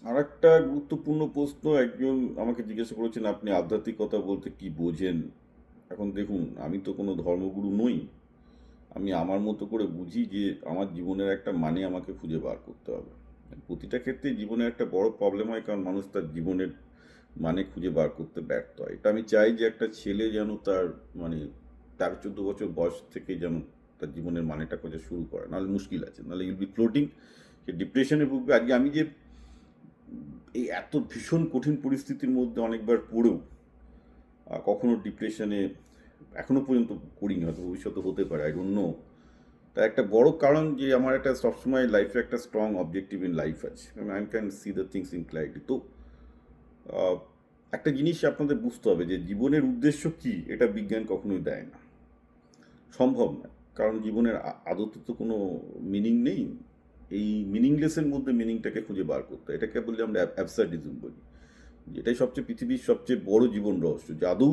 আর একটা গুরুত্বপূর্ণ প্রশ্ন একজন আমাকে জিজ্ঞাসা করেছেন, আপনি আধ্যাত্মিকতা বলতে কি বোঝেন? এখন দেখুন, আমি তো কোনো ধর্মগুরু নই। আমি আমার মতো করে বুঝি যে আমার জীবনের একটা মানে আমাকে খুঁজে বার করতে হবে। প্রতিটা ক্ষেত্রে জীবনের একটা বড় প্রবলেম হয়, কারণ মানুষ তার জীবনের মানে খুঁজে বার করতে ব্যর্থ হয়। এটা আমি চাই যে একটা ছেলে যেন তার মানে 13-14 বছর বয়স থেকে যেন তার জীবনের মানেটা খোঁজা শুরু করে, নাহলে মুশকিল আছে, নাহলে ইউল বি ফ্লোটিং, সে ডিপ্রেশনে ভুগবে। আজকে আমি যে এই এত ভীষণ কঠিন পরিস্থিতির মধ্যে অনেকবার পড়েও কখনো ডিপ্রেশনে এখনো পর্যন্ত করিনি, হয়তো ভবিষ্যতে হতে পারে, আই ডোন্ট নো। তার একটা বড় কারণ যে আমার একটা সবসময় লাইফে একটা স্ট্রং অবজেক্টিভ ইন লাইফ আছে, I can see the things in clarity. তো আহ, একটা জিনিস আপনাদের বুঝতে হবে যে জীবনের উদ্দেশ্য কি, এটা বিজ্ঞান কখনোই দেয় না, সম্ভব না। কারণ জীবনের আদতে তো কোনো মিনিং নেই। এই মিনিংলেসের মধ্যে মিনিংটাকে খুঁজে বার করতে হয়, এটাকে বলি আমরা অ্যাবসার্ডিজম বলি। এটাই সবচেয়ে পৃথিবীর সবচেয়ে বড় জীবন রহস্য, যে আদৌ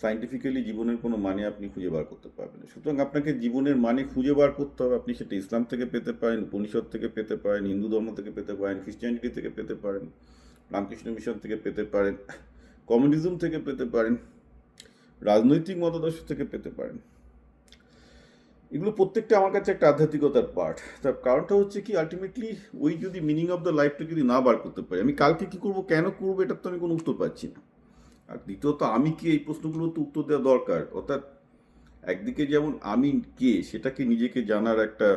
সায়েন্টিফিক্যালি জীবনের কোনো মানে আপনি খুঁজে বার করতে পারবেন না। সুতরাং আপনাকে জীবনের মানে খুঁজে বার করতে হবে। আপনি সেটা ইসলাম থেকে পেতে পারেন, উপনিষদ থেকে পেতে পারেন, হিন্দু ধর্ম থেকে পেতে পারেন, খ্রিস্টিয়ানিটি থেকে পেতে পারেন, রামকৃষ্ণ মিশন থেকে পেতে পারেন, কমিউনিজম থেকে পেতে পারেন, রাজনৈতিক মতাদর্শ থেকে পেতে পারেন। এগুলো প্রত্যেকটা আমার কাছে একটা আধ্যাত্মিকতার পার্ট। তার কারণটা হচ্ছে কি, আলটিমেটলি ওই যদি মিনিং অফ দ্য লাইফটা যদি না বার করতে পারি, আমি কালকে কী করবো, কেন করবো, এটার তো আমি কোনো উত্তর পাচ্ছি না। আর দ্বিতীয়ত, আমি কি, এই প্রশ্নগুলো তো উত্তর দেওয়া দরকার। অর্থাৎ একদিকে যেমন আমি কে সেটাকে নিজেকে জানার একটা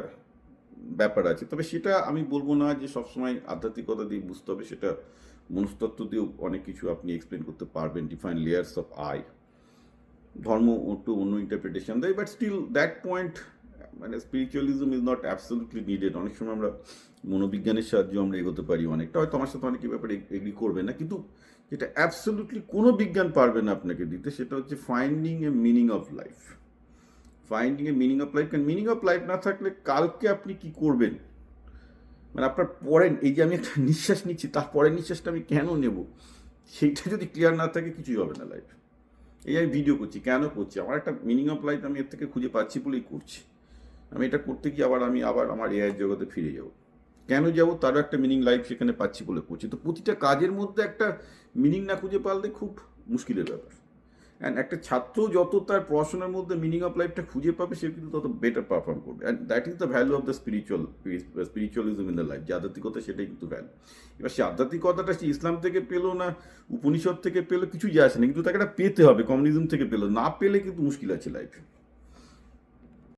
ব্যাপার আছে, তবে সেটা আমি বলবো না যে সবসময় আধ্যাত্মিকতা দিয়ে বুঝতে হবে। সেটা মনস্তত্ত্ব দিয়েও অনেক কিছু আপনি এক্সপ্লেন করতে পারবেন, ডিফাইন লেয়ার্স অফ আই। ধর্ম একটু অন্য ইন্টারপ্রিটেশন দেয়, বাট স্টিল দ্যাট পয়েন্ট, মানে spiritualism is not absolutely needed. অনেক সময় আমরা মনোবিজ্ঞানের সাহায্যে আমরা এগোতে পারি অনেকটা, হয়তো আমার সাথে অনেকে ব্যাপারে এগ্রি করবে না, কিন্তু যেটা অ্যাবসলিউটলি কোনো বিজ্ঞান পারবে না আপনাকে দিতে, সেটা হচ্ছে finding a meaning of life. Finding a meaning of life, কারণ মিনিং অফ লাইফ না থাকলে কালকে আপনি কি করবেন, মানে আপনার পরের, এই যে আমি একটা নিঃশ্বাস নিচ্ছি, তার পরের নিঃশ্বাসটা আমি কেন নেব, সেইটা যদি ক্লিয়ার না থাকে কিছুই হবে না লাইফ। এই আমি ভিডিও করছি, কেন করছি, আমার একটা মিনিং অফ লাইফ আমি এর থেকে খুঁজে পাচ্ছি বলেই করছি। আমি এটা করতে গিয়ে আবার আমার এআই জগতে ফিরে যাব, কেন যাব, তারও একটা মিনিং লাইফ সেখানে পাচ্ছি বলে করছি। তো প্রতিটা কাজের মধ্যে একটা মিনিং না খুঁজে পারলে খুব মুশকিলের ব্যাপার। অ্যান্ড একটা ছাত্র যত তার পড়াশোনার মধ্যে মিনিং অফ লাইফটা খুঁজে পাবে, সে কিন্তু তত বেটার পারফর্ম করবে। And that is the value of the spiritualism in the life. যে আধ্যাত্মিকতা, সেটাই কিন্তু ভ্যালু। এবার সে আধ্যাত্মিকতাটা সে ইসলাম থেকে পেলো না উপনিষদ থেকে পেলো, কিছু যায় আসে না, কিন্তু তাকে একটা পেতে হবে। কমিউনিজম থেকে পেলো, না পেলে কিন্তু মুশকিল আছে লাইফে।